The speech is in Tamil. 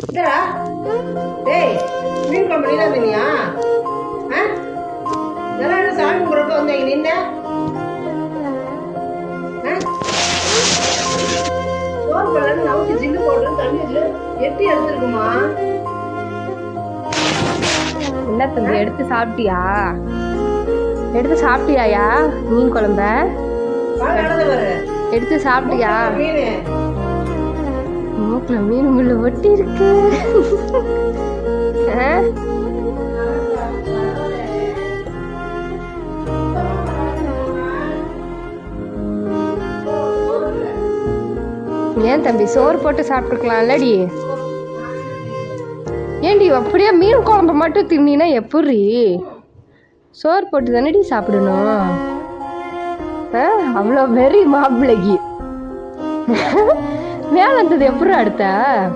இல்லடா டேய், மீன் குழம்பு நீதான் தினியா? எல்லாரும் சாமி கும்பிட்றப்ப வந்து இங்கே நின்ன சோறு பழம் நவுத்தி ஜில்லு போட்டு தண்ணி வச்சு எட்டி எடுத்துருக்குமா? என்ன தம்பி எடுத்து சாப்பிட்டியா? எடுத்து சாப்பிட்டியாயா மீன் குழம்ப? எடுத்து சாப்பிட்டியா? மூக்குல மீன் முள்ளு ஒட்டி இருக்கு. ஏன் தம்பி சோறு போட்டு சாப்பிட்டுருக்கலாம்லடி? ஏண்டி அப்படியே மீன் குழம்பு மட்டும் தின்னா எப்படி? சோறு போட்டு தானேடி சாப்பிடணும். அவ்வளோ வெறி மாப்பிள்ளைக்கு மேலே இருந்தது எப்படி அடுத்த